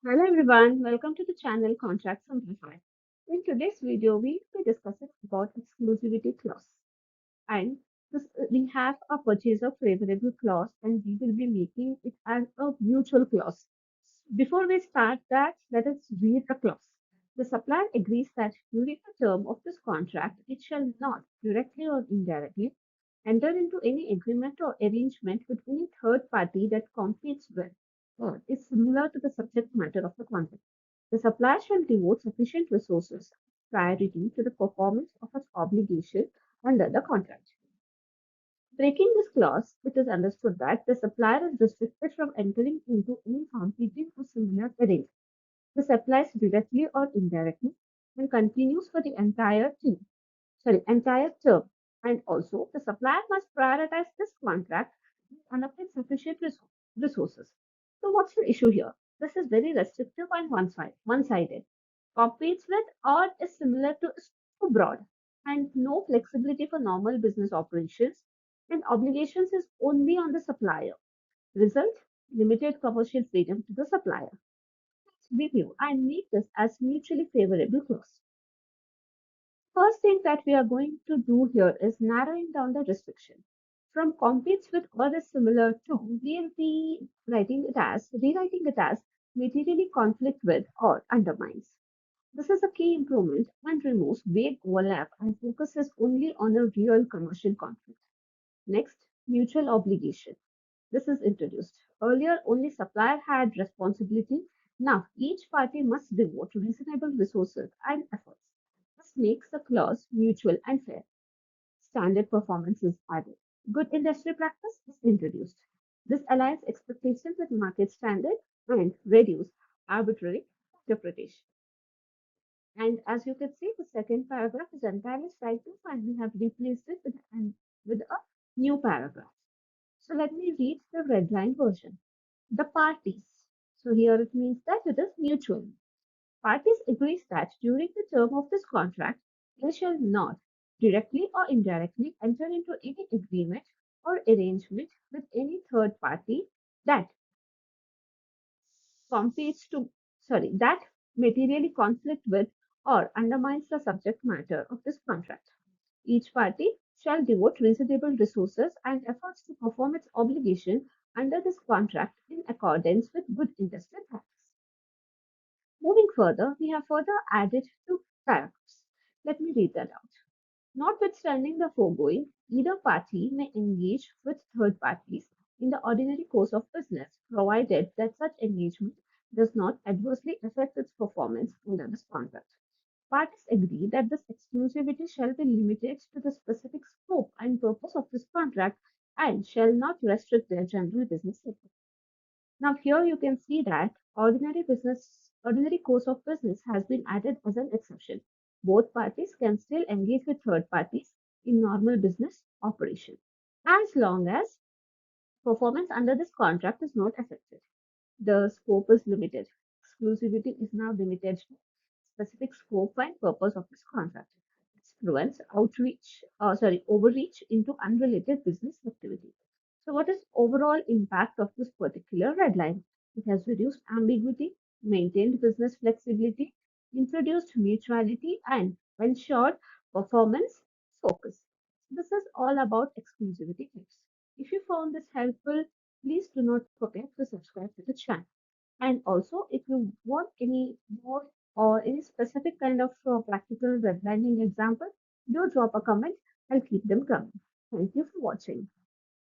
Hello everyone, welcome to the channel Contract Simplified. In today's video, we will be discussing about exclusivity clause. And we have a purchaser favorable clause and we will be making it as a mutual clause. Before we start that, let us read the clause. The supplier agrees that during the term of this contract, it shall not, directly or indirectly, enter into any agreement or arrangement with any third party that competes with or is similar to the subject matter of the contract. The supplier shall devote sufficient resources, priority to the performance of its obligation under the contract. Breaking this clause, it is understood that the supplier is restricted from entering into any competing or similar arrangement. This applies directly or indirectly and continues for the entire term. And also, the supplier must prioritize this contract and allocate sufficient resources. So, what's the issue here? This is very restrictive and one-sided. Competes with or is similar to is too broad, and no flexibility for normal business operations, and obligations is only on the supplier. Result: limited commercial freedom to the supplier. Let's review and make this as mutually favorable clause. First thing that we are going to do here is narrowing down the restriction. From competes with or is similar to, we'll be rewriting it as materially conflict with or undermines. This is a key improvement and removes vague overlap and focuses only on a real commercial conflict. Next, mutual obligation. This is introduced. Earlier, only supplier had responsibility. Now, each party must devote reasonable resources and efforts. This makes the clause mutual and fair. Standard performance is added. Good industry practice is introduced. This aligns expectations with market standard and reduce arbitrary interpretation. And as you can see, the second paragraph is entirely straightened and we have replaced it with a new paragraph. So let me read the red line version. The parties. So here it means that it is mutual. Parties agrees that during the term of this contract, they shall not, directly or indirectly, enter into any agreement or arrangement with any third party that competes to, that materially conflict with or undermines the subject matter of this contract. Each party shall devote reasonable resources and efforts to perform its obligation under this contract in accordance with good industry practice. Moving further, we have further added two paragraphs. Let me read that out. Notwithstanding the foregoing, either party may engage with third parties in the ordinary course of business, provided that such engagement does not adversely affect its performance under this contract. Parties agree that this exclusivity shall be limited to the specific scope and purpose of this contract and shall not restrict their general business sector. Now here you can see that ordinary course of business has been added as an exception. Both parties can still engage with third parties in normal business operation as long as performance under this contract is not affected. The scope is limited. Exclusivity is now limited to specific scope and purpose of this contract. This prevents overreach into unrelated business activity. So, what is overall impact of this particular red line? It has reduced ambiguity, maintained business flexibility, introduced mutuality, and ensured performance focus. This is all about exclusivity tips. If you found this helpful, please do not forget to subscribe to the channel. And also, if you want any more or any specific kind of practical redlining example, do drop a comment. I'll keep them coming. Thank you for watching.